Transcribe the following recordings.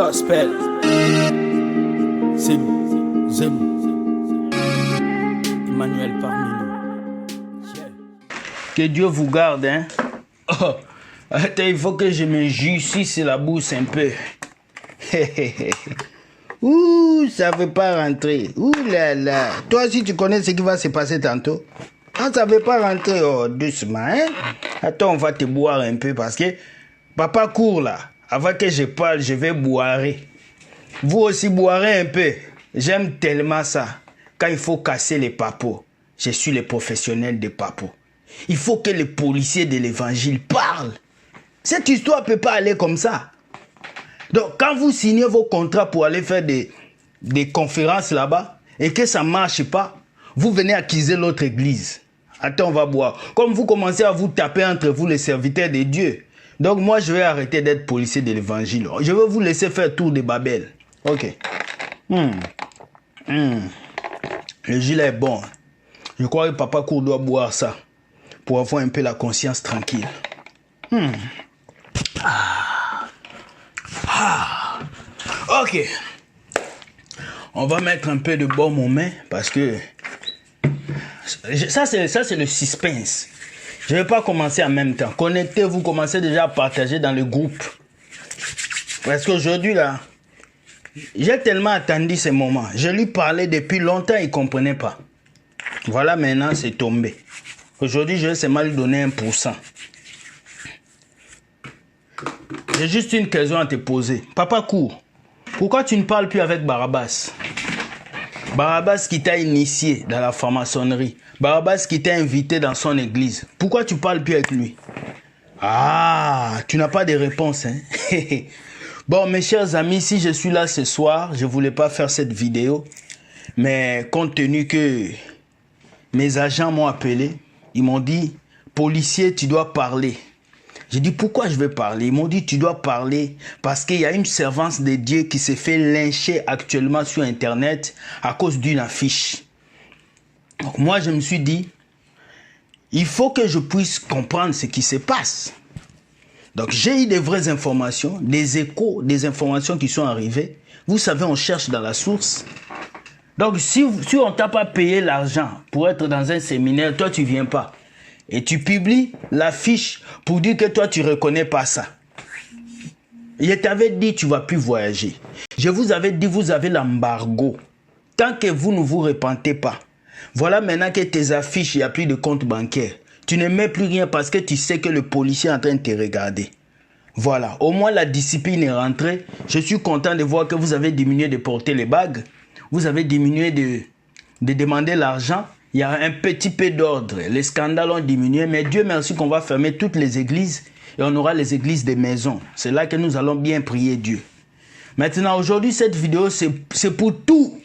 Gospel. Zem. Emmanuel parmi nous. Yeah. Que Dieu vous garde, hein. Oh. Attends, il faut que je me justice la bouche un peu. Ouh, ça veut pas rentrer. Ouh là là. Toi aussi, tu connais ce qui va se passer tantôt. Ah, ça veut pas rentrer. Oh, doucement, hein. Attends, on va te boire un peu parce que papa court là. Avant que je parle, je vais boire. Vous aussi boirez un peu. J'aime tellement ça. Quand il faut casser les papos, je suis le professionnel des papos. Il faut que les policiers de l'évangile parlent. Cette histoire ne peut pas aller comme ça. Donc, quand vous signez vos contrats pour aller faire des conférences là-bas et que ça ne marche pas, vous venez accuser l'autre église. Attends, on va boire. Comme vous commencez à vous taper entre vous, les serviteurs de Dieu. Donc, moi, je vais arrêter d'être policier de l'évangile. Je vais vous laisser faire tour de Babel. Ok. Le gilet est bon. Je crois que papa Cour doit boire ça pour avoir un peu la conscience tranquille. Ok. On va mettre un peu de baume aux mains parce que ça c'est le suspense. Je ne vais pas commencer en même temps. Connectez-vous, commencez déjà à partager dans le groupe. Parce qu'aujourd'hui là, j'ai tellement attendu ce moment. Je lui parlais depuis longtemps, il ne comprenait pas. Voilà, maintenant c'est tombé. Aujourd'hui, je vais seulement lui donner 1%. J'ai juste une question à te poser. Papa Cour, pourquoi tu ne parles plus avec Barabbas? Barabbas qui t'a initié dans la franc-maçonnerie. Barabbas qui t'a invité dans son église. Pourquoi tu ne parles plus avec lui? Ah, tu n'as pas de réponse, hein? Bon, mes chers amis, si je suis là ce soir, je ne voulais pas faire cette vidéo. Mais compte tenu que mes agents m'ont appelé, ils m'ont dit, policier, tu dois parler. J'ai dit, pourquoi je vais parler? Ils m'ont dit, tu dois parler parce qu'il y a une servante de Dieu qui s'est fait lyncher actuellement sur Internet à cause d'une affiche. Donc moi, je me suis dit, il faut que je puisse comprendre ce qui se passe. Donc j'ai eu des vraies informations, des échos, des informations qui sont arrivées. Vous savez, on cherche dans la source. Donc si on ne t'a pas payé l'argent pour être dans un séminaire, toi tu ne viens pas. Et tu publies l'affiche pour dire que toi, tu ne reconnais pas ça. Je t'avais dit, tu ne vas plus voyager. Je vous avais dit, vous avez l'embargo. Tant que vous ne vous repentez pas. Voilà maintenant que tes affiches, il n'y a plus de compte bancaire. Tu ne mets plus rien parce que tu sais que le policier est en train de te regarder. Voilà, au moins la discipline est rentrée. Je suis content de voir que vous avez diminué de porter les bagues. Vous avez diminué de demander l'argent. Il y a un petit peu d'ordre. Les scandales ont diminué, mais Dieu merci qu'on va fermer toutes les églises et on aura les églises des maisons. C'est là que nous allons bien prier Dieu. Maintenant, aujourd'hui, cette vidéo, c'est pour tout.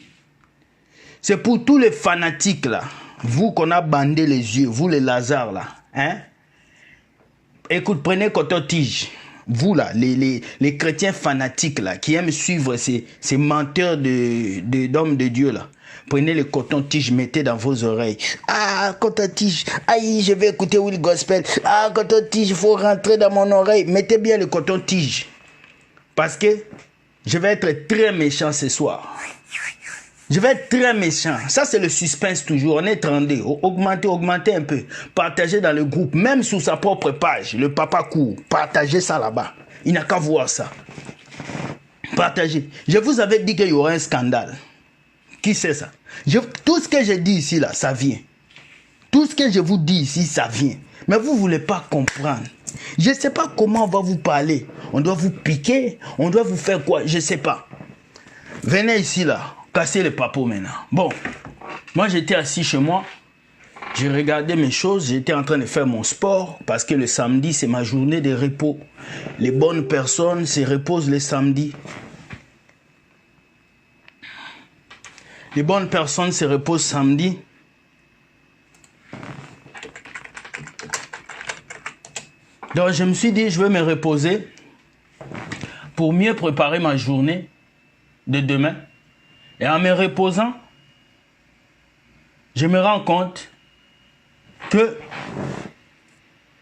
C'est pour tous les fanatiques là. Vous qu'on a bandé les yeux, vous les Lazare là. Hein? Écoute, prenez coton-tige. Vous là, les chrétiens fanatiques là, qui aiment suivre ces menteurs d'hommes de Dieu là. Prenez le coton-tige, mettez dans vos oreilles. Ah, coton-tige, aïe, je vais écouter Will Gospel. Ah, coton-tige, il faut rentrer dans mon oreille. Mettez bien le coton-tige. Parce que je vais être très méchant ce soir. Je vais être très méchant. Ça, c'est le suspense toujours. On est trendé. Augmentez un peu. Partagez dans le groupe, même sur sa propre page. Le papa court. Partagez ça là-bas. Il n'a qu'à voir ça. Partagez. Je vous avais dit qu'il y aurait un scandale. Qui sait ça? Tout ce que je dis ici, là, ça vient. Tout ce que je vous dis ici, ça vient. Mais vous ne voulez pas comprendre. Je ne sais pas comment on va vous parler. On doit vous piquer. On doit vous faire quoi? Je ne sais pas. Venez ici, là. Cassez les papos maintenant. Bon. Moi, j'étais assis chez moi. J'ai regardé mes choses. J'étais en train de faire mon sport. Parce que le samedi, c'est ma journée de repos. Les bonnes personnes se reposent le samedi. Les bonnes personnes se reposent samedi. Donc je me suis dit, je vais me reposer pour mieux préparer ma journée de demain. Et en me reposant, je me rends compte que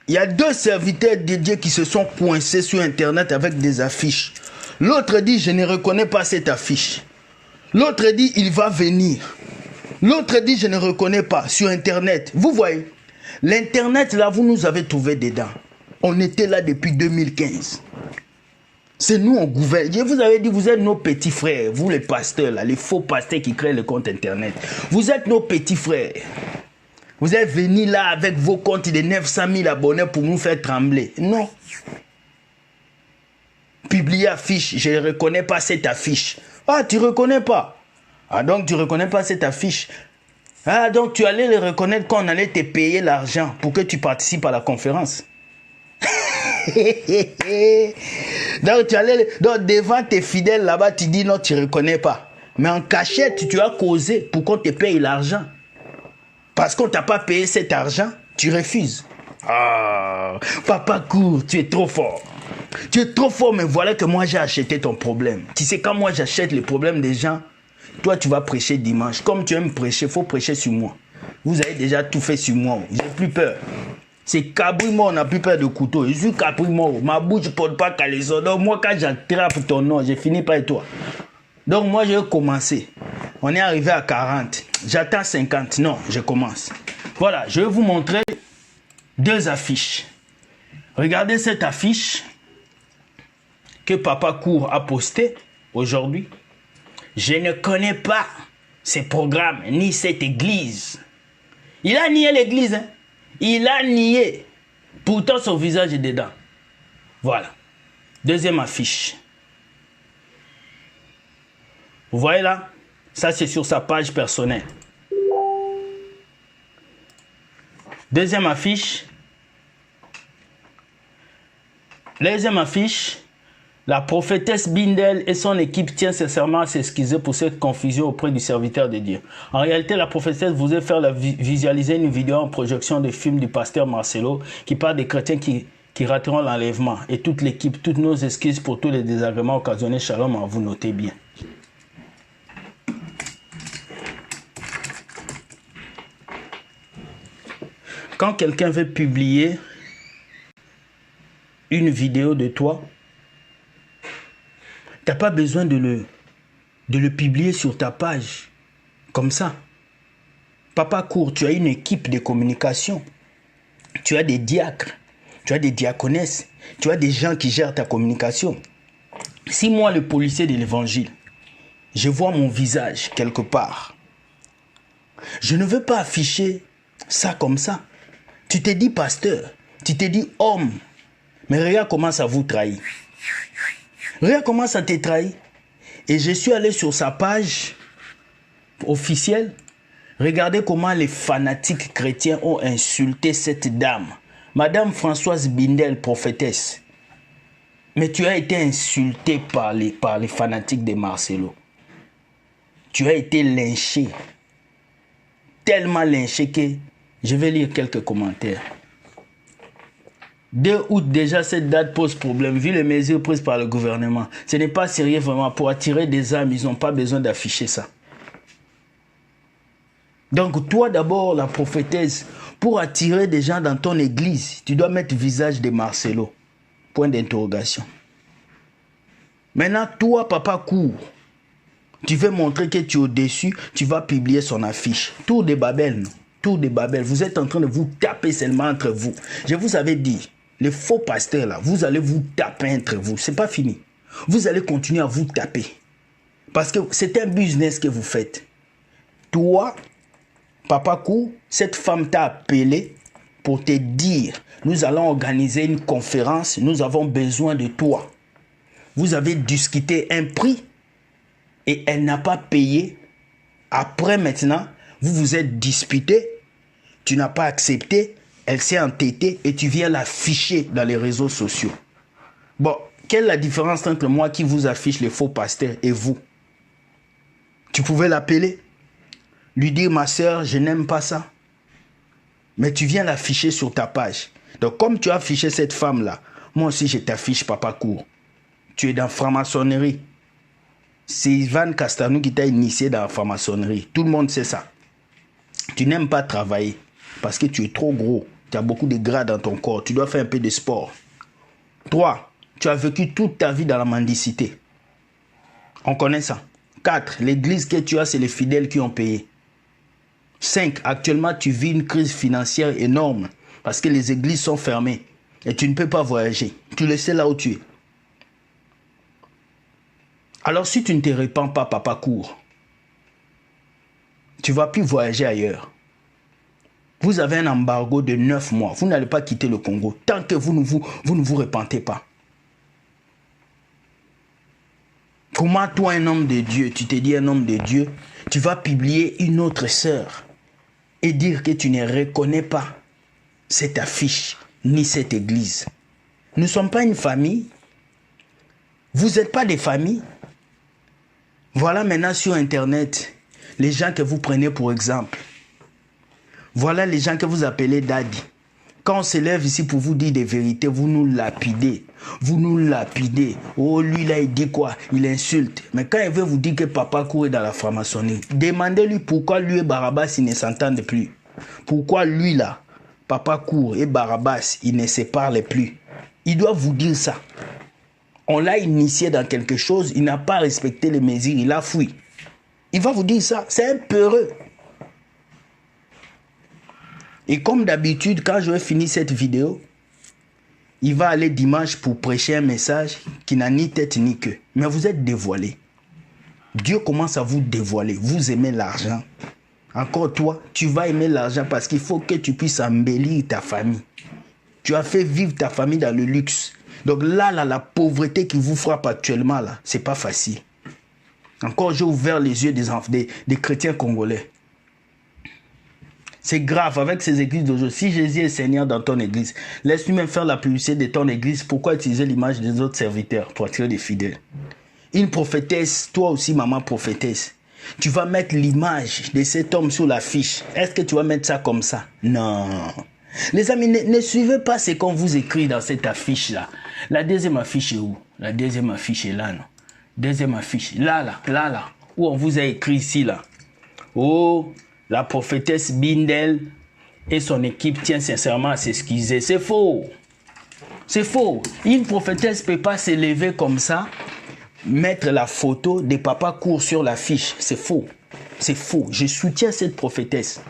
il y a deux serviteurs de Dieu qui se sont coincés sur Internet avec des affiches. L'autre dit, je ne reconnais pas cette affiche. L'autre dit, il va venir. L'autre dit, je ne reconnais pas sur Internet. Vous voyez, l'Internet, là, vous nous avez trouvé dedans. On était là depuis 2015. C'est nous, on gouverne. Je vous avais dit, vous êtes nos petits frères. Vous, les pasteurs, là, les faux pasteurs qui créent le compte Internet. Vous êtes nos petits frères. Vous êtes venus là avec vos comptes de 900 000 abonnés pour nous faire trembler. Non. Publier affiche, je ne reconnais pas cette affiche. Ah, tu ne reconnais pas. Ah, donc tu ne reconnais pas cette affiche. Ah, donc tu allais le reconnaître quand on allait te payer l'argent pour que tu participes à la conférence. Donc, donc devant tes fidèles là-bas, tu dis non, tu ne reconnais pas. Mais en cachette, tu as causé pour qu'on te paye l'argent. Parce qu'on ne t'a pas payé cet argent, tu refuses. Ah, Papa Cour, tu es trop fort. Tu es trop fort, mais voilà que moi j'ai acheté ton problème. Tu sais, quand moi j'achète les problèmes des gens, toi tu vas prêcher dimanche. Comme tu aimes prêcher, il faut prêcher sur moi. Vous avez déjà tout fait sur moi. J'ai plus peur. C'est cabri mort, on n'a plus peur de couteau. Je suis cabri mort. Ma bouche ne porte pas caleçon. Donc moi quand j'attrape ton nom, j'ai fini par toi. Donc moi je vais commencer. On est arrivé à 40. J'attends 50. Non, je commence. Voilà, je vais vous montrer deux affiches. Regardez cette affiche que Papa Cour a postée aujourd'hui. Je ne connais pas ces programmes ni cette église. Il a nié l'église. Hein? Il a nié. Pourtant son visage est dedans. Voilà. Deuxième affiche. Vous voyez là? Ça c'est sur sa page personnelle. Deuxième affiche. Deuxième affiche. La prophétesse Bindel et son équipe tiennent sincèrement à s'excuser pour cette confusion auprès du serviteur de Dieu. En réalité, la prophétesse voulait faire visualiser une vidéo en projection de film du pasteur Marcelo qui parle des chrétiens qui rateront l'enlèvement. Et toute l'équipe, toutes nos excuses pour tous les désagréments occasionnés. Shalom, à vous notez bien. Quand quelqu'un veut publier une vidéo de toi, tu n'as pas besoin de le publier sur ta page. Comme ça. Papa Cour, tu as une équipe de communication. Tu as des diacres. Tu as des diaconesses. Tu as des gens qui gèrent ta communication. Si moi, le policier de l'évangile, je vois mon visage quelque part, je ne veux pas afficher ça comme ça. Tu t'es dit pasteur. Tu t'es dit homme. Mais regarde comment ça vous trahit. Regarde comment ça t'est trahi. Et je suis allé sur sa page officielle. Regardez comment les fanatiques chrétiens ont insulté cette dame. Madame Françoise Bindel, prophétesse. Mais tu as été insulté par les fanatiques de Marcelo. Tu as été lynché. Tellement lynché que je vais lire quelques commentaires. 2 août, déjà, cette date pose problème, vu les mesures prises par le gouvernement. Ce n'est pas sérieux vraiment. Pour attirer des âmes, ils n'ont pas besoin d'afficher ça. Donc, toi, d'abord, la prophétesse, pour attirer des gens dans ton église, tu dois mettre visage de Marcelo. Point d'interrogation. Maintenant, toi, Papa Cour, tu veux montrer que tu es au-dessus, tu vas publier son affiche. Tour de Babel, non? Tour de Babel. Vous êtes en train de vous taper seulement entre vous. Je vous avais dit, les faux pasteurs là, vous allez vous taper entre vous. C'est pas fini. Vous allez continuer à vous taper. Parce que c'est un business que vous faites. Toi, Papa Cour, cette femme t'a appelé pour te dire, nous allons organiser une conférence, nous avons besoin de toi. Vous avez discuté un prix et elle n'a pas payé. Après maintenant, vous vous êtes disputé, tu n'as pas accepté, elle s'est entêtée et tu viens l'afficher dans les réseaux sociaux. Bon, quelle est la différence entre moi qui vous affiche les faux pasteurs et vous? Tu pouvais l'appeler, lui dire, ma soeur, je n'aime pas ça. Mais tu viens l'afficher sur ta page. Donc, comme tu as affiché cette femme-là, moi aussi, je t'affiche Papa Cour. Tu es dans la franc-maçonnerie. C'est Ivan Castanou qui t'a initié dans la franc-maçonnerie. Tout le monde sait ça. Tu n'aimes pas travailler parce que tu es trop gros. Tu as beaucoup de gras dans ton corps. Tu dois faire un peu de sport. 3. Tu as vécu toute ta vie dans la mendicité. On connaît ça. 4. L'église que tu as, c'est les fidèles qui ont payé. 5. Actuellement, tu vis une crise financière énorme parce que les églises sont fermées et tu ne peux pas voyager. Tu le sais là où tu es. Alors si tu ne te répands pas, papa court, tu ne vas plus voyager ailleurs. Vous avez un embargo de 9 mois. Vous n'allez pas quitter le Congo tant que vous ne vous repentez pas. Comment toi, un homme de Dieu, tu te dis un homme de Dieu, tu vas publier une autre sœur et dire que tu ne reconnais pas cette affiche ni cette église. Nous ne sommes pas une famille. Vous n'êtes pas des familles. Voilà maintenant sur Internet les gens que vous prenez pour exemple. Voilà les gens que vous appelez daddy. Quand on se lève ici pour vous dire des vérités, vous nous lapidez. Vous nous lapidez. Oh, lui là, il dit quoi? Il insulte. Mais quand il veut vous dire que papa court dans la franc-maçonnerie, demandez-lui pourquoi lui et Barabbas, ils ne s'entendent plus. Pourquoi lui là, papa court et Barabbas, ils ne se parlent plus. Il doit vous dire ça. On l'a initié dans quelque chose, il n'a pas respecté les mesures, il a fui. Il va vous dire ça. C'est un peureux. Et comme d'habitude, quand je vais finir cette vidéo, il va aller dimanche pour prêcher un message qui n'a ni tête ni queue. Mais vous êtes dévoilé. Dieu commence à vous dévoiler. Vous aimez l'argent. Encore toi, tu vas aimer l'argent parce qu'il faut que tu puisses embellir ta famille. Tu as fait vivre ta famille dans le luxe. Donc là, la pauvreté qui vous frappe actuellement, là, c'est pas facile. Encore, j'ai ouvert les yeux des chrétiens congolais. C'est grave avec ces églises d'aujourd'hui. Si Jésus est Seigneur dans ton église, laisse-lui même faire la publicité de ton église. Pourquoi utiliser l'image des autres serviteurs pour attirer des fidèles? Une prophétesse, toi aussi maman prophétesse, tu vas mettre l'image de cet homme sur l'affiche. Est-ce que tu vas mettre ça comme ça? Non. Les amis, ne suivez pas ce qu'on vous écrit dans cette affiche-là. La deuxième affiche est où? La deuxième affiche est là, non? Deuxième affiche, là, où on vous a écrit ici, là. Oh, la prophétesse Bindel et son équipe tiennent sincèrement à s'excuser. C'est faux. C'est faux. Une prophétesse ne peut pas se lever comme ça, mettre la photo de papa court sur l'affiche. C'est faux. C'est faux. Je soutiens cette prophétesse.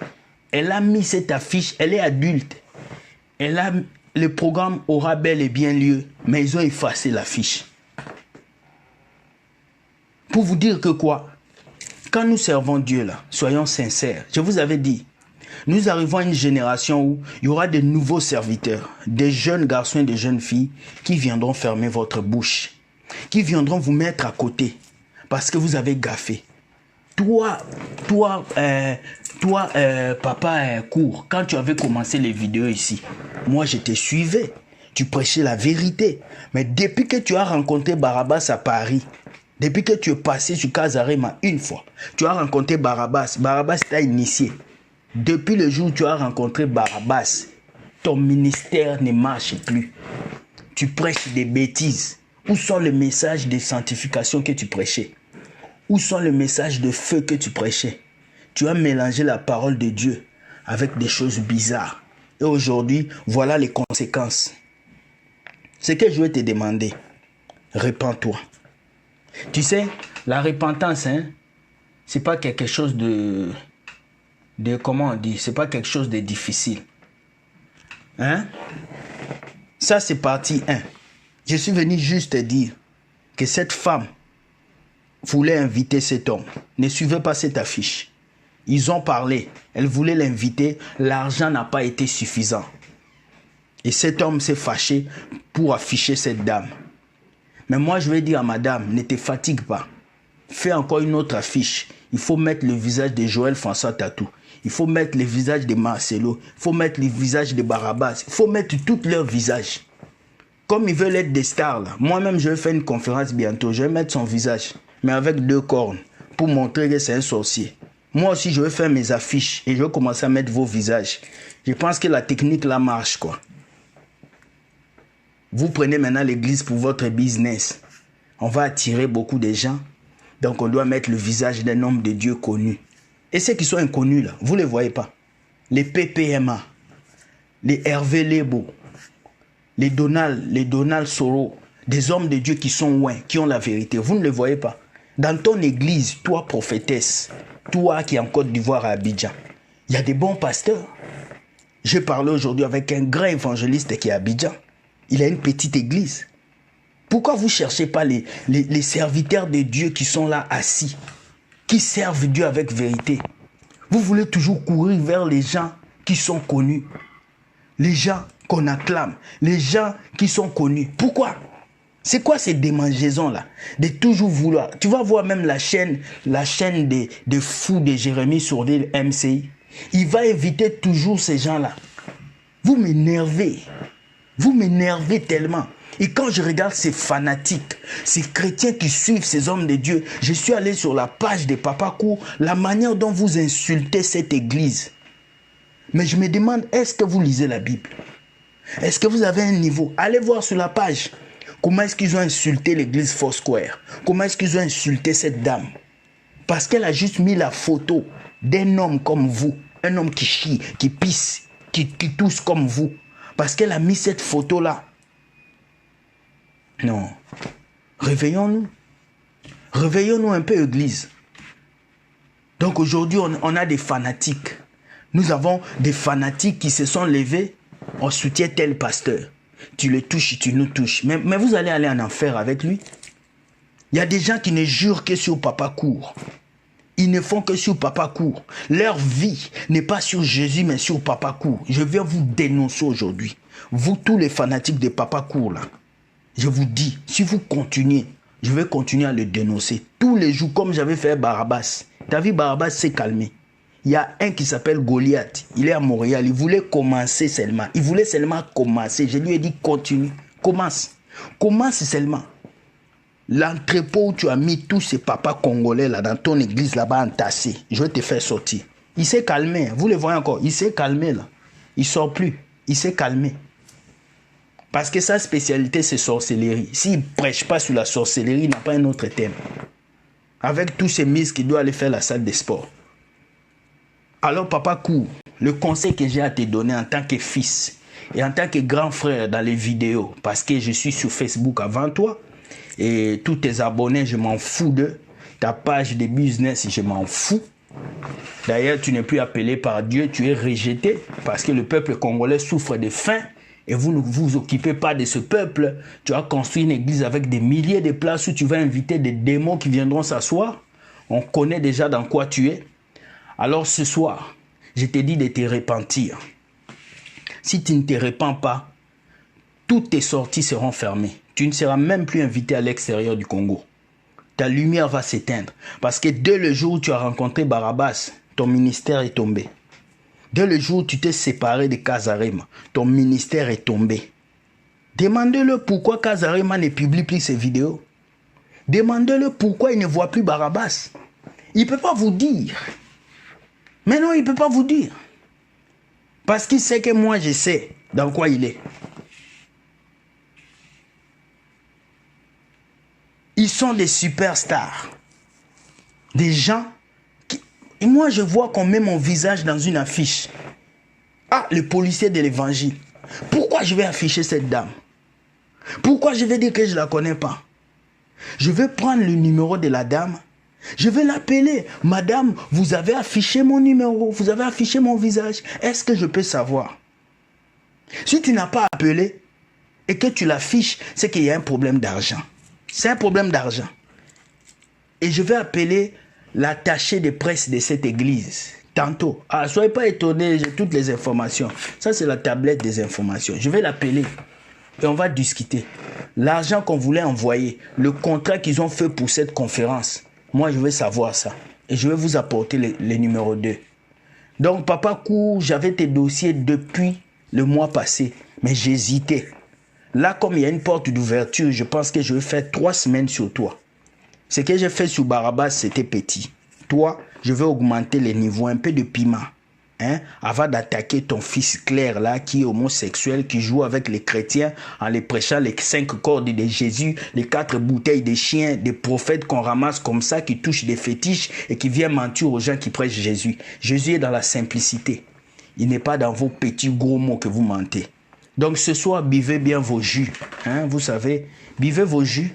Elle a mis cette affiche, elle est adulte. Le programme aura bel et bien lieu, mais ils ont effacé l'affiche. Pour vous dire que quoi? Quand nous servons Dieu là, soyons sincères. Je vous avais dit, nous arrivons à une génération où il y aura de nouveaux serviteurs, des jeunes garçons et des jeunes filles qui viendront fermer votre bouche, qui viendront vous mettre à côté parce que vous avez gaffé. Toi, papa court, quand tu avais commencé les vidéos ici, moi je te suivais, tu prêchais la vérité. Mais depuis que tu as rencontré Barabbas à Paris, depuis que tu es passé sur Kazarema une fois, tu as rencontré Barabbas, Barabbas t'a initié. Depuis le jour où tu as rencontré Barabbas, ton ministère ne marche plus. Tu prêches des bêtises. Où sont les messages de sanctification que tu prêchais? Où sont les messages de feu que tu prêchais? Tu as mélangé la parole de Dieu avec des choses bizarres. Et aujourd'hui, voilà les conséquences. Ce que je vais te demander, répands-toi. Tu sais, la repentance, c'est pas quelque chose de comment on dit, c'est pas quelque chose de difficile. Ça, c'est partie 1. Je suis venu juste te dire que cette femme voulait inviter cet homme. Ne suivez pas cette affiche. Ils ont parlé. Elle voulait l'inviter. L'argent n'a pas été suffisant. Et cet homme s'est fâché pour afficher cette dame. Mais moi, je vais dire à madame, ne te fatigue pas. Fais encore une autre affiche. Il faut mettre le visage de Joël François Tatou. Il faut mettre le visage de Marcelo. Il faut mettre le visage de Barabbas. Il faut mettre tous leurs visages. Comme ils veulent être des stars, là. Moi-même, je vais faire une conférence bientôt. Je vais mettre son visage, mais avec 2 cornes, pour montrer que c'est un sorcier. Moi aussi, je vais faire mes affiches et je vais commencer à mettre vos visages. Je pense que la technique là marche, quoi. Vous prenez maintenant l'église pour votre business. On va attirer beaucoup de gens. Donc, on doit mettre le visage d'un homme de Dieu connu. Et ceux qui sont inconnus, là, vous ne les voyez pas. Les PPMA, les Hervé Lebo, les Donald Soro, des hommes de Dieu qui sont loin, qui ont la vérité. Vous ne les voyez pas. Dans ton église, toi prophétesse, toi qui es en Côte d'Ivoire à Abidjan, il y a des bons pasteurs. Je parlais aujourd'hui avec un grand évangéliste qui est à Abidjan. Il a une petite église. Pourquoi vous ne cherchez pas les serviteurs de Dieu qui sont là assis, qui servent Dieu avec vérité? Vous voulez toujours courir vers les gens qui sont connus, les gens qu'on acclame, les gens qui sont connus. Pourquoi? C'est quoi ces démangeaisons-là? De toujours vouloir. Tu vas voir même la chaîne des fous de Jérémie Sourdil MCI. Il va éviter toujours ces gens-là. Vous m'énervez. Vous m'énervez tellement. Et quand je regarde ces fanatiques, ces chrétiens qui suivent ces hommes de Dieu, je suis allé sur la page de Papa Cour, la manière dont vous insultez cette église. Mais je me demande, est-ce que vous lisez la Bible? Est-ce que vous avez un niveau? Allez voir sur la page. Comment est-ce qu'ils ont insulté l'église Foursquare? Comment est-ce qu'ils ont insulté cette dame? Parce qu'elle a juste mis la photo d'un homme comme vous. Un homme qui chie, qui pisse, qui tousse comme vous. Parce qu'elle a mis cette photo-là. Non. Réveillons-nous. Réveillons-nous un peu, église. Donc aujourd'hui, on a des fanatiques. Nous avons des fanatiques qui se sont levés. On soutient tel pasteur. Tu le touches, tu nous touches. Mais vous allez aller en enfer avec lui. Il y a des gens qui ne jurent que sur Papa Cour. Ils ne font que sur Papa Cour. Leur vie n'est pas sur Jésus, mais sur Papa Cour. Je viens vous dénoncer aujourd'hui. Vous, tous les fanatiques de Papa Cour, là. Je vous dis, si vous continuez, je vais continuer à le dénoncer. Tous les jours, comme j'avais fait Barabbas. Ta vie, Barabbas s'est calmé. Il y a un qui s'appelle Goliath. Il est à Montréal. Il voulait commencer seulement. Il voulait seulement commencer. Je lui ai dit, continue. Commence. Commence seulement. L'entrepôt où tu as mis tous ces papas congolais là dans ton église là-bas entassés, je vais te faire sortir. Il s'est calmé. Vous le voyez encore. Il s'est calmé là. Il ne sort plus. Il s'est calmé. Parce que sa spécialité, c'est sorcellerie. S'il ne prêche pas sur la sorcellerie, il n'a pas un autre thème. Avec tous ces muscles, il doit aller faire la salle de sport. Alors, Papa Cour, le conseil que j'ai à te donner en tant que fils et en tant que grand frère dans les vidéos, parce que je suis sur Facebook avant toi, et tous tes abonnés, je m'en fous d'eux. Ta page de business, je m'en fous. D'ailleurs, tu n'es plus appelé par Dieu, tu es rejeté, parce que le peuple congolais souffre de faim, et vous ne vous occupez pas de ce peuple. Tu as construit une église avec des milliers de places où tu vas inviter des démons qui viendront s'asseoir. On connaît déjà dans quoi tu es. Alors ce soir, je te dis de te repentir. Si tu ne te repens pas, toutes tes sorties seront fermées. Tu ne seras même plus invité à l'extérieur du Congo. Ta lumière va s'éteindre. Parce que dès le jour où tu as rencontré Barabbas, ton ministère est tombé. Dès le jour où tu t'es séparé de Kazarema, ton ministère est tombé. Demandez-le pourquoi Kazarema ne publie plus ses vidéos. Demandez-le pourquoi il ne voit plus Barabbas. Il ne peut pas vous dire. Mais non, il ne peut pas vous dire. Parce qu'il sait que moi, je sais dans quoi il est. Ils sont des superstars. Des gens qui... Et moi, je vois qu'on met mon visage dans une affiche. Ah, le policier de l'évangile. Pourquoi je vais afficher cette dame? Pourquoi je vais dire que je ne la connais pas? Je vais prendre le numéro de la dame. Je vais l'appeler. Madame, vous avez affiché mon numéro. Vous avez affiché mon visage. Est-ce que je peux savoir? Si tu n'as pas appelé et que tu l'affiches, c'est qu'il y a un problème d'argent. C'est un problème d'argent. Et je vais appeler l'attaché de presse de cette église. Tantôt. Ah, soyez pas étonnés, j'ai toutes les informations. Ça, c'est la tablette des informations. Je vais l'appeler et on va discuter. L'argent qu'on voulait envoyer, le contrat qu'ils ont fait pour cette conférence, moi, je veux savoir ça. Et je vais vous apporter les numéros 2. Donc, Papa Cour, j'avais tes dossiers depuis le mois passé. Mais j'hésitais. Là, comme il y a une porte d'ouverture, je pense que je vais faire 3 semaines sur toi. Ce que j'ai fait sur Barabbas, c'était petit. Toi, je vais augmenter les niveaux, un peu de piment. Avant d'attaquer ton fils Claire, là, qui est homosexuel, qui joue avec les chrétiens en les prêchant les 5 cordes de Jésus, les 4 bouteilles de chiens, des prophètes qu'on ramasse comme ça, qui touchent des fétiches et qui viennent mentir aux gens qui prêchent Jésus. Jésus est dans la simplicité. Il n'est pas dans vos petits gros mots que vous mentez. Donc ce soir, buvez bien vos jus. Vous savez, buvez vos jus.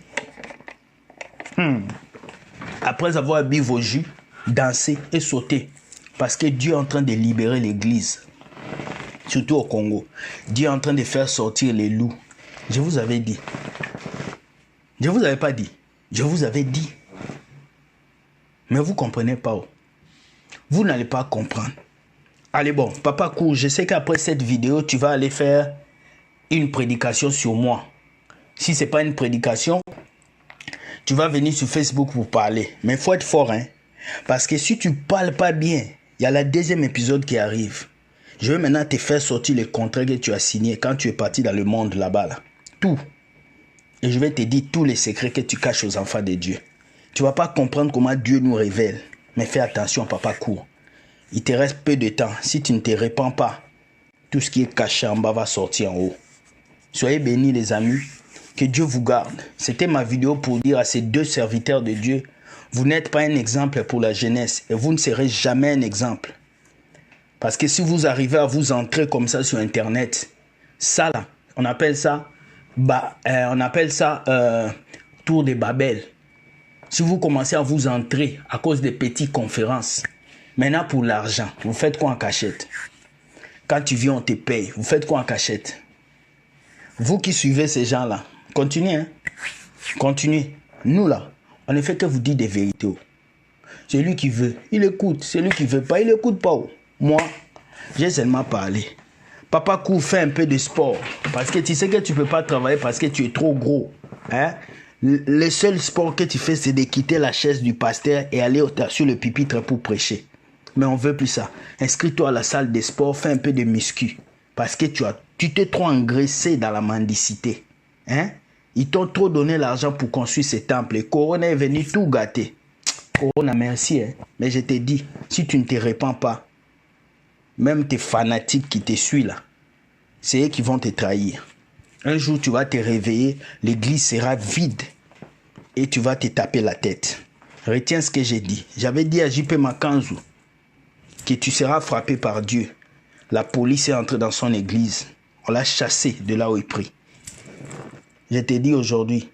Après avoir bu vos jus, dansez et sautez. Parce que Dieu est en train de libérer l'église. Surtout au Congo. Dieu est en train de faire sortir les loups. Je vous avais dit. Je ne vous avais pas dit. Je vous avais dit. Mais vous ne comprenez pas. Vous n'allez pas comprendre. Allez bon, Papa Cool, je sais qu'après cette vidéo, tu vas aller faire une prédication sur moi. Si ce n'est pas une prédication, tu vas venir sur Facebook pour parler. Mais il faut être fort, hein. Parce que si tu ne parles pas bien, il y a le deuxième épisode qui arrive. Je vais maintenant te faire sortir les contrats que tu as signés quand tu es parti dans le monde là-bas. Là. Tout. Et je vais te dire tous les secrets que tu caches aux enfants de Dieu. Tu ne vas pas comprendre comment Dieu nous révèle. Mais fais attention, Papa Cool. Il te reste peu de temps. Si tu ne te répands pas, tout ce qui est caché en bas va sortir en haut. Soyez bénis les amis. Que Dieu vous garde. C'était ma vidéo pour dire à ces deux serviteurs de Dieu, vous n'êtes pas un exemple pour la jeunesse et vous ne serez jamais un exemple. Parce que si vous arrivez à vous entrer comme ça sur Internet, ça là, on appelle ça tour de Babel. Si vous commencez à vous entrer à cause des petites conférences, maintenant pour l'argent, vous faites quoi en cachette? Quand tu viens, on te paye. Vous faites quoi en cachette? Vous qui suivez ces gens-là, continuez. Hein? Continuez. Nous là, on ne fait que vous dire des vérités. Celui qui veut, il écoute. Celui qui ne veut pas, il n'écoute pas. Moi, j'ai seulement parlé. Papa Cool, fais un peu de sport. Parce que tu sais que tu ne peux pas travailler parce que tu es trop gros. Hein? Le seul sport que tu fais, c'est de quitter la chaise du pasteur et aller sur le pupitre pour prêcher. Mais on ne veut plus ça. Inscris-toi à la salle de sport, fais un peu de muscu. Parce que tu t'es trop engraissé dans la mendicité. Hein? Ils t'ont trop donné l'argent pour construire ces temples. Et Corona est venu tout gâter. Corona, merci. Hein? Mais je t'ai dit, si tu ne te répands pas, même tes fanatiques qui te suivent là, c'est eux qui vont te trahir. Un jour, tu vas te réveiller, l'église sera vide et tu vas te taper la tête. Retiens ce que j'ai dit. J'avais dit à JP Makanzu que tu seras frappé par Dieu. La police est entrée dans son église. On l'a chassé de là où il prie. Je te dis aujourd'hui,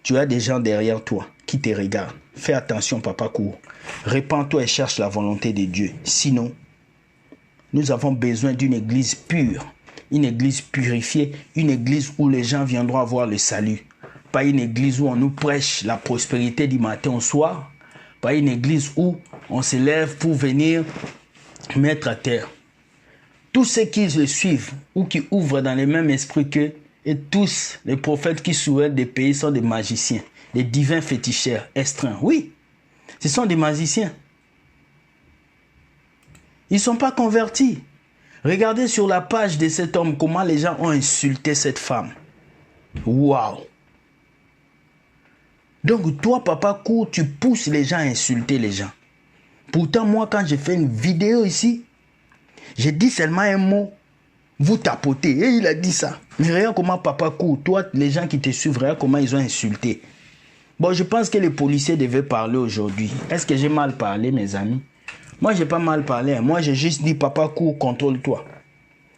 tu as des gens derrière toi qui te regardent. Fais attention, Papa Cool. Répands-toi et cherche la volonté de Dieu. Sinon, nous avons besoin d'une église pure. Une église purifiée, une église où les gens viendront avoir le salut. Pas une église où on nous prêche la prospérité du matin au soir. Pas une église où on se lève pour venir mettre à terre. Tous ceux qui le suivent ou qui ouvrent dans le même esprit qu'eux, et tous les prophètes qui souhaitent des pays sont des magiciens, des divins féticheurs, estreints. Oui, ce sont des magiciens. Ils ne sont pas convertis. Regardez sur la page de cet homme comment les gens ont insulté cette femme. Waouh! Donc toi, Papa Cool, tu pousses les gens à insulter les gens. Pourtant, moi, quand j'ai fait une vidéo ici, j'ai dit seulement un mot. Vous tapotez. Et il a dit ça. Mais regarde comment Papa Cool, toi, les gens qui te suivent, regarde comment ils ont insulté. Bon, je pense que les policiers devaient parler aujourd'hui. Est-ce que j'ai mal parlé, mes amis? Moi, j'ai pas mal parlé. Moi, j'ai juste dit, Papa Cool, contrôle-toi.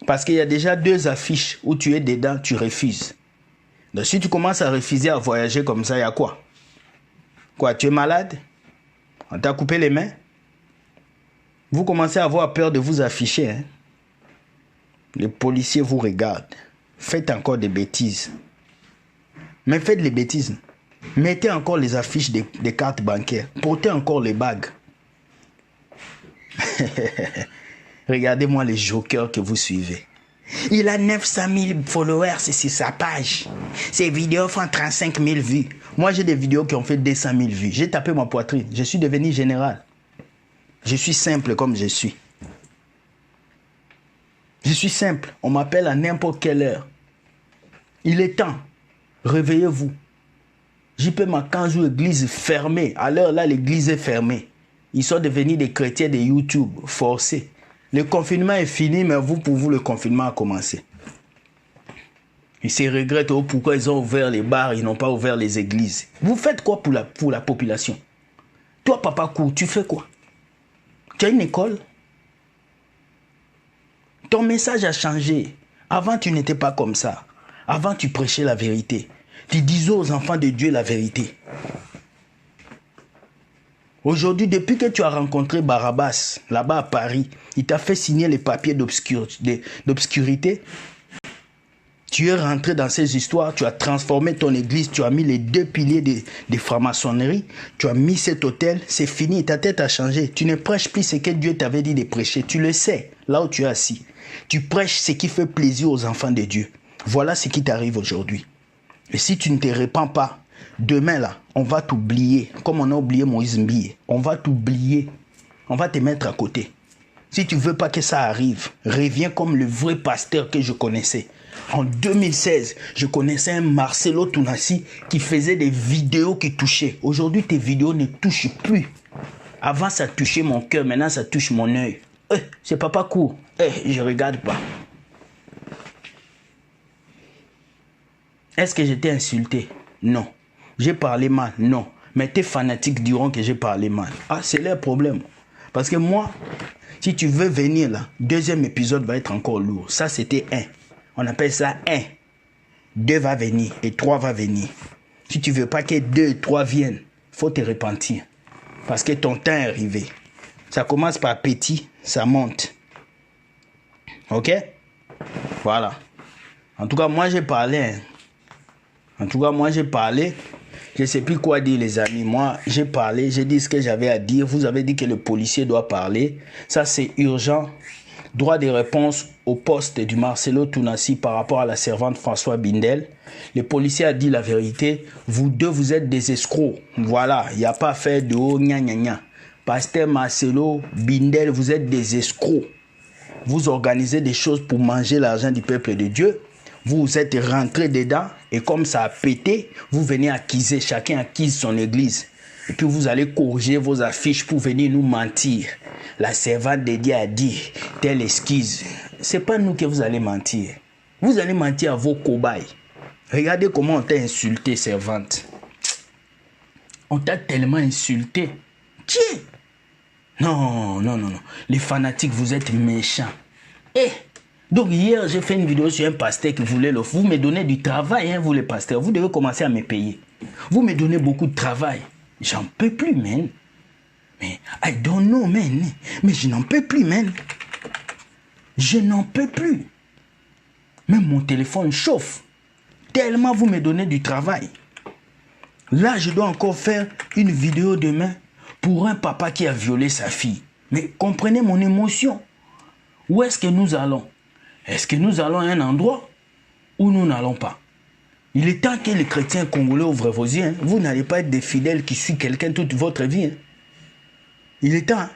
Parce qu'il y a déjà 2 affiches où tu es dedans, tu refuses. Donc, si tu commences à refuser à voyager comme ça, il y a quoi? Quoi, tu es malade? On t'a coupé les mains? Vous commencez à avoir peur de vous afficher. Hein? Les policiers vous regardent. Faites encore des bêtises. Mais faites les bêtises. Mettez encore les affiches des cartes bancaires. Portez encore les bagues. Regardez-moi les jokers que vous suivez. Il a 900 000 followers sur sa page. Ses vidéos font 35 000 vues. Moi, j'ai des vidéos qui ont fait 200 000 vues. J'ai tapé ma poitrine. Je suis devenu général. Je suis simple comme je suis. Je suis simple. On m'appelle à n'importe quelle heure. Il est temps. Réveillez-vous. JP Makanzu, église fermée. À l'heure là, l'église est fermée. Ils sont devenus des chrétiens de YouTube, forcés. Le confinement est fini, mais pour vous, le confinement a commencé. Ils se regrettent pourquoi ils ont ouvert les bars, ils n'ont pas ouvert les églises. Vous faites quoi pour la population? Toi, Papa Cool, tu fais quoi? Tu as une école? Ton message a changé. Avant, tu n'étais pas comme ça. Avant, tu prêchais la vérité. Tu disais aux enfants de Dieu la vérité. Aujourd'hui, depuis que tu as rencontré Barabbas, là-bas à Paris, il t'a fait signer les papiers d'obscurité. Tu es rentré dans ces histoires, tu as transformé ton église, tu as mis les 2 piliers de franc-maçonnerie, tu as mis cet hôtel, c'est fini, ta tête a changé. Tu ne prêches plus ce que Dieu t'avait dit de prêcher, tu le sais, là où tu es assis. Tu prêches ce qui fait plaisir aux enfants de Dieu. Voilà ce qui t'arrive aujourd'hui. Et si tu ne te répands pas, demain là, on va t'oublier, comme on a oublié Moïse Mbie. On va t'oublier, on va te mettre à côté. Si tu ne veux pas que ça arrive, reviens comme le vrai pasteur que je connaissais. En 2016, je connaissais un Marcelo Tounassi qui faisait des vidéos qui touchaient. Aujourd'hui, tes vidéos ne touchent plus. Avant, ça touchait mon cœur, maintenant ça touche mon œil. C'est Papa Court. Je regarde pas. Est-ce que j'étais insulté? Non. J'ai parlé mal? Non. Mais tes fanatiques diront que j'ai parlé mal. Ah, c'est leur problème. Parce que moi, si tu veux venir là, 2e épisode va être encore lourd. Ça, c'était 1. On appelle ça 1. 2 va venir et 3 va venir. Si tu veux pas que 2 et 3 viennent, faut te repentir. Parce que ton temps est arrivé. Ça commence par petit, ça monte. Ok? Voilà. En tout cas, moi, j'ai parlé. Je ne sais plus quoi dire, les amis. Moi, j'ai parlé, j'ai dit ce que j'avais à dire. Vous avez dit que le policier doit parler. Ça, c'est urgent. Droit de réponse au poste du Marcelo Tounassi par rapport à la servante François Bindel. Le policier a dit la vérité. Vous deux, vous êtes des escrocs. Voilà, il n'y a pas à faire de haut, gna gna gna. Pasteur Marcelo Bindel, vous êtes des escrocs. Vous organisez des choses pour manger l'argent du peuple de Dieu. Vous êtes rentré dedans et comme ça a pété, vous venez accuser, chacun accuse son église. Et puis vous allez corriger vos affiches pour venir nous mentir. La servante de Dieu a dit, telle excuse. C'est pas nous que vous allez mentir. Vous allez mentir à vos cobayes. Regardez comment on t'a insulté, servante. On t'a tellement insulté. Tiens. Non. Les fanatiques, vous êtes méchants. Donc hier, j'ai fait une vidéo sur un pasteur qui voulait le... Vous me donnez du travail, hein, vous les pasteurs. Vous devez commencer à me payer. Vous me donnez beaucoup de travail. J'en peux plus, man. Mais I don't know, man. Mais je n'en peux plus, man. Je n'en peux plus. Même mon téléphone chauffe. Tellement vous me donnez du travail. Là, je dois encore faire une vidéo demain pour un papa qui a violé sa fille. Mais comprenez mon émotion. Où est-ce que nous allons? Est-ce que nous allons à un endroit où nous n'allons pas? Il est temps que les chrétiens congolais ouvrent vos yeux. Hein. Vous n'allez pas être des fidèles qui suivent quelqu'un toute votre vie. Hein. Il est temps.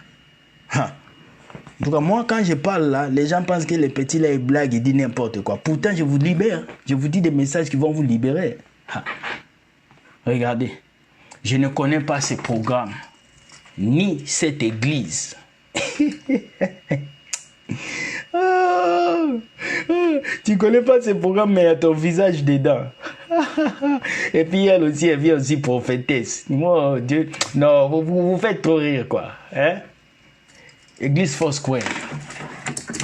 Hein. En tout cas, moi, quand je parle là, les gens pensent que les petits là, ils blaguent, ils disent n'importe quoi. Pourtant, je vous libère. Je vous dis des messages qui vont vous libérer. Hein. Regardez, je ne connais pas ces programmes, ni cette église. Tu connais pas ces programmes, mais il y a ton visage dedans. Et puis elle aussi, elle vient aussi prophétesse. Oh Dieu, non, vous faites trop rire, quoi. Hein? Église Foursquare.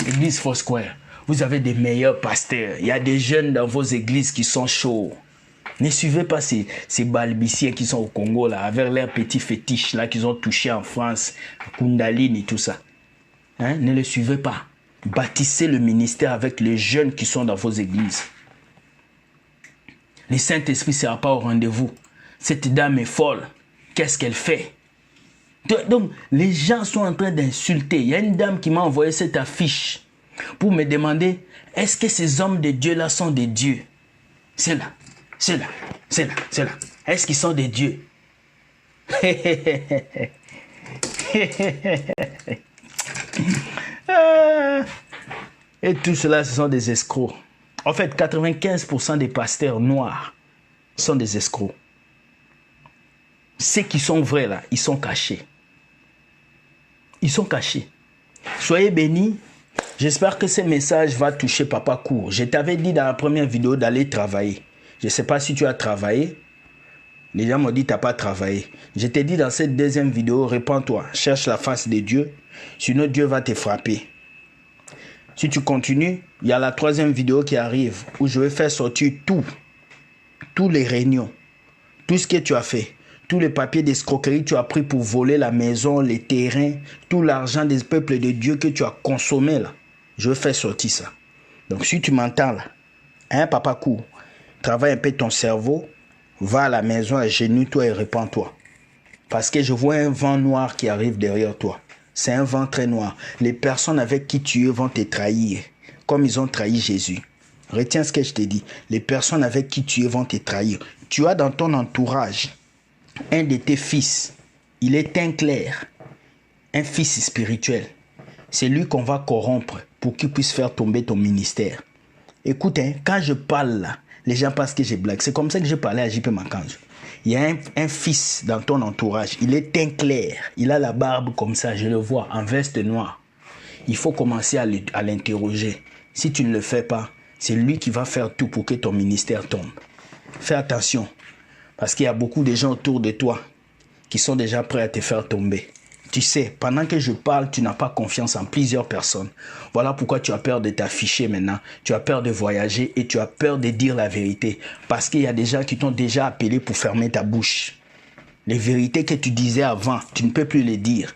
Église Foursquare. Vous avez des meilleurs pasteurs. Il y a des jeunes dans vos églises qui sont chauds. Ne suivez pas ces balbiciens qui sont au Congo, là, avec leurs petits fétiches, là, qu'ils ont touchés en France, Kundalini et tout ça. Hein? Ne les suivez pas. Bâtissez le ministère avec les jeunes qui sont dans vos églises. Le Saint-Esprit ne sera pas au rendez-vous. Cette dame est folle. Qu'est-ce qu'elle fait? Donc, les gens sont en train d'insulter. Il y a une dame qui m'a envoyé cette affiche pour me demander, est-ce que ces hommes de Dieu-là sont des dieux? C'est là. Est-ce qu'ils sont des dieux? Et tout cela, ce sont des escrocs. En fait, 95% des pasteurs noirs sont des escrocs. Ceux qui sont vrais là, ils sont cachés. Ils sont cachés. Soyez bénis. J'espère que ce message va toucher Papa Court. Je t'avais dit dans la première vidéo d'aller travailler. Je ne sais pas si tu as travaillé. Les gens m'ont dit que tu n'as pas travaillé. Je t'ai dit dans cette deuxième vidéo, répands-toi, cherche la face de Dieu. Sinon Dieu va te frapper. Si tu continues, il y a la troisième vidéo qui arrive où je vais faire sortir tous les réunions, tout ce que tu as fait, Tous les papiers d'escroquerie que tu as pris pour voler la maison, les terrains, tout l'argent des peuples de Dieu que tu as consommé là. Je veux faire sortir ça. Donc si tu m'entends là, hein, papa court, travaille un peu ton cerveau, va à la maison, agenouille-toi et répands-toi. Parce que je vois un vent noir qui arrive derrière toi. C'est un vent très noir. Les personnes avec qui tu es vont te trahir, comme ils ont trahi Jésus. Retiens ce que je te dis. Les personnes avec qui tu es vont te trahir. Tu as dans ton entourage un de tes fils. Il est teint clair. Un fils spirituel. C'est lui qu'on va corrompre pour qu'il puisse faire tomber ton ministère. Écoute, hein, quand je parle là, les gens pensent que j'ai blague. C'est comme ça que je parlais à JP Makanzo. Il y a un fils dans ton entourage. Il est teint clair. Il a la barbe comme ça, je le vois, en veste noire. Il faut commencer à l'interroger. Si tu ne le fais pas, c'est lui qui va faire tout pour que ton ministère tombe. Fais attention. Parce qu'il y a beaucoup de gens autour de toi qui sont déjà prêts à te faire tomber. Tu sais, pendant que je parle, tu n'as pas confiance en plusieurs personnes. Voilà pourquoi tu as peur de t'afficher maintenant. Tu as peur de voyager et tu as peur de dire la vérité. Parce qu'il y a des gens qui t'ont déjà appelé pour fermer ta bouche. Les vérités que tu disais avant, tu ne peux plus les dire.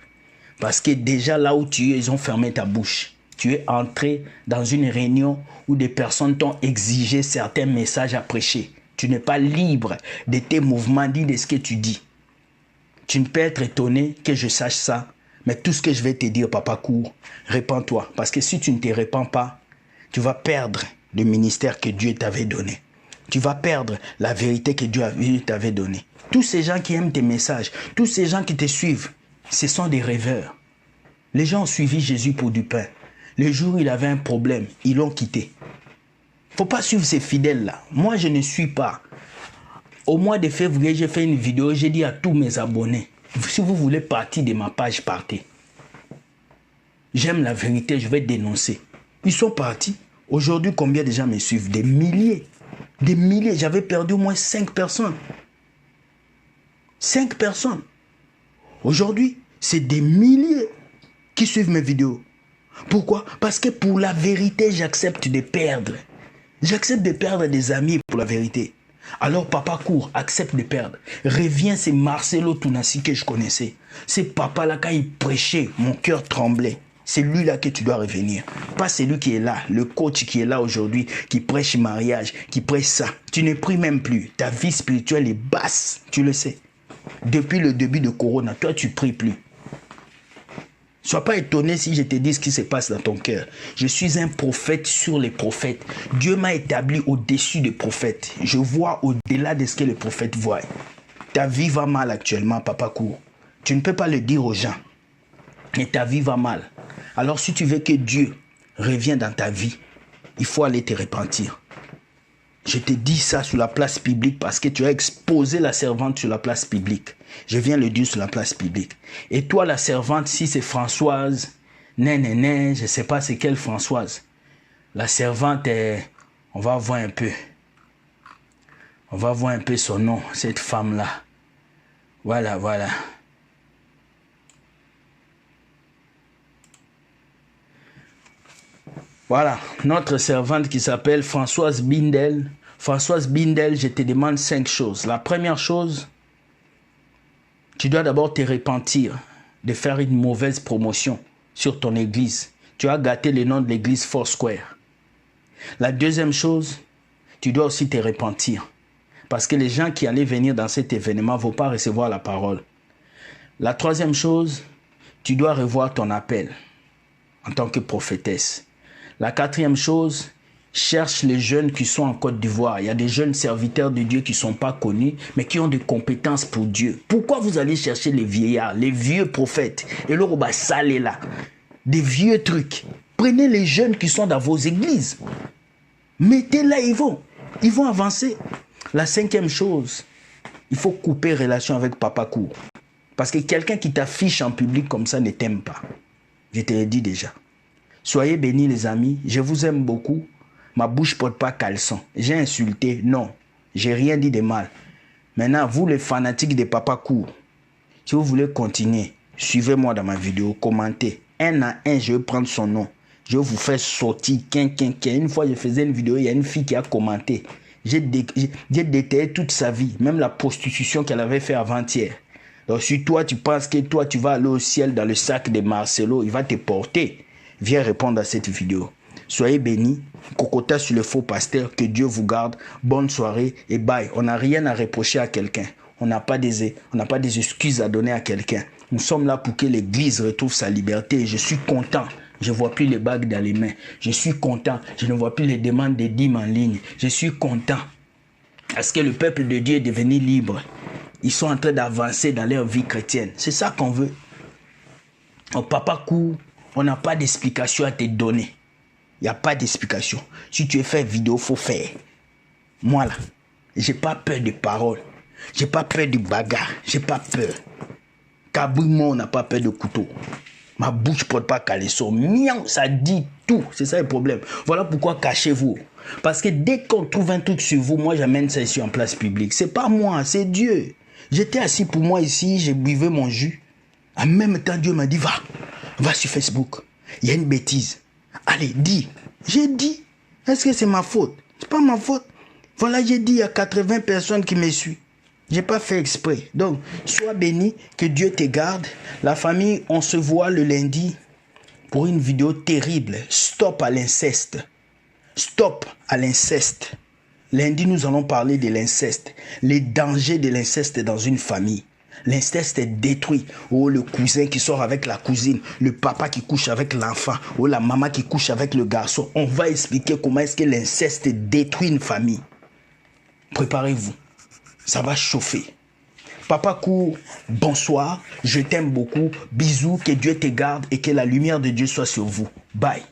Parce que déjà là où tu es, ils ont fermé ta bouche. Tu es entré dans une réunion où des personnes t'ont exigé certains messages à prêcher. Tu n'es pas libre de tes mouvements ni de ce que tu dis. Tu ne peux être étonné que je sache ça, mais tout ce que je vais te dire, papa court, répands-toi. Parce que si tu ne te répands pas, tu vas perdre le ministère que Dieu t'avait donné. Tu vas perdre la vérité que Dieu t'avait donnée. Tous ces gens qui aiment tes messages, tous ces gens qui te suivent, ce sont des rêveurs. Les gens ont suivi Jésus pour du pain. Le jour où il avait un problème, ils l'ont quitté. Il ne faut pas suivre ces fidèles-là. Moi, je ne suis pas. Au mois de février, j'ai fait une vidéo, j'ai dit à tous mes abonnés, si vous voulez partir de ma page, partez. J'aime la vérité, je vais dénoncer. Ils sont partis. Aujourd'hui, combien de gens me suivent? Des milliers. Des milliers. J'avais perdu au moins 5 personnes. 5 personnes. Aujourd'hui, c'est des milliers qui suivent mes vidéos. Pourquoi? Parce que pour la vérité, j'accepte de perdre. J'accepte de perdre des amis pour la vérité. Alors papa court, accepte de perdre. Reviens, c'est Marcelo Tounassi que je connaissais. C'est papa là, quand il prêchait, mon cœur tremblait. C'est lui là que tu dois revenir. Pas celui qui est là, le coach qui est là aujourd'hui, qui prêche mariage, qui prêche ça. Tu ne pries même plus. Ta vie spirituelle est basse, tu le sais. Depuis le début de Corona, toi tu pries plus. Sois pas étonné si je te dis ce qui se passe dans ton cœur. Je suis un prophète sur les prophètes. Dieu m'a établi au-dessus des prophètes. Je vois au-delà de ce que les prophètes voient. Ta vie va mal actuellement, papa court. Tu ne peux pas le dire aux gens. Mais ta vie va mal. Alors si tu veux que Dieu revienne dans ta vie, il faut aller te repentir. Je te dis ça sur la place publique parce que tu as exposé la servante sur la place publique. Je viens le dire sur la place publique. Et toi, la servante, si c'est Françoise, je ne sais pas c'est quelle Françoise. La servante, on va voir un peu. On va voir un peu son nom, cette femme-là. Voilà. Voilà, notre servante qui s'appelle Françoise Bindel. Françoise Bindel, je te demande 5 choses. La première chose, tu dois d'abord te repentir de faire une mauvaise promotion sur ton église. Tu as gâté le nom de l'église Foursquare. La deuxième chose, tu dois aussi te repentir. Parce que les gens qui allaient venir dans cet événement ne vont pas recevoir la parole. La troisième chose, tu dois revoir ton appel en tant que prophétesse. La quatrième chose, cherche les jeunes qui sont en Côte d'Ivoire. Il y a des jeunes serviteurs de Dieu qui ne sont pas connus, mais qui ont des compétences pour Dieu. Pourquoi vous allez chercher les vieillards, les vieux prophètes, et leur salé là, des vieux trucs? Prenez les jeunes qui sont dans vos églises. Mettez-les, ils vont avancer. La cinquième chose, il faut couper relation avec papa court. Parce que quelqu'un qui t'affiche en public comme ça ne t'aime pas. Je te l'ai dit déjà. Soyez bénis les amis, je vous aime beaucoup. Ma bouche ne porte pas caleçon. J'ai insulté, non. J'ai rien dit de mal. Maintenant, vous les fanatiques de papa court, si vous voulez continuer, suivez-moi dans ma vidéo, commentez. Un à un, je vais prendre son nom. Je vais vous faire sortir. Une fois, je faisais une vidéo, il y a une fille qui a commenté. J'ai détaillé toute sa vie, même la prostitution qu'elle avait fait avant-hier. Donc si toi, tu penses que toi, tu vas aller au ciel dans le sac de Marcelo, il va te porter. Viens répondre à cette vidéo. Soyez bénis. Cocota sur le faux pasteur. Que Dieu vous garde. Bonne soirée et bye. On n'a rien à reprocher à quelqu'un. On n'a pas des excuses à donner à quelqu'un. Nous sommes là pour que l'Église retrouve sa liberté. Je suis content. Je ne vois plus les bagues dans les mains. Je suis content. Je ne vois plus les demandes de dîmes en ligne. Je suis content. Parce que le peuple de Dieu est devenu libre. Ils sont en train d'avancer dans leur vie chrétienne. C'est ça qu'on veut. Au Papa Cool, on n'a pas d'explication à te donner. Il n'y a pas d'explication. Si tu veux faire vidéo, il faut faire. Moi là, j'ai pas peur de paroles. J'ai pas peur de bagarre. J'ai pas peur. Kabouimo, on n'a pas peur de couteau. Ma bouche ne porte pas caleçon. Miaou, ça dit tout. C'est ça le problème. Voilà pourquoi cachez-vous. Parce que dès qu'on trouve un truc sur vous, moi j'amène ça ici en place publique. C'est pas moi, c'est Dieu. J'étais assis pour moi ici, j'ai buvais mon jus. En même temps, Dieu m'a dit, va sur Facebook. Il y a une bêtise. Allez, dis. J'ai dit. Est-ce que c'est ma faute? C'est pas ma faute. Voilà, j'ai dit, il y a 80 personnes qui me suivent. J'ai pas fait exprès. Donc, sois béni, que Dieu te garde. La famille, on se voit le lundi pour une vidéo terrible. Stop à l'inceste. Stop à l'inceste. Lundi, nous allons parler de l'inceste. Les dangers de l'inceste dans une famille. L'inceste est détruit. Oh, le cousin qui sort avec la cousine, le papa qui couche avec l'enfant, oh, la maman qui couche avec le garçon. On va expliquer comment est-ce que l'inceste détruit une famille. Préparez-vous. Ça va chauffer. Papa Cool, bonsoir. Je t'aime beaucoup. Bisous. Que Dieu te garde et que la lumière de Dieu soit sur vous. Bye.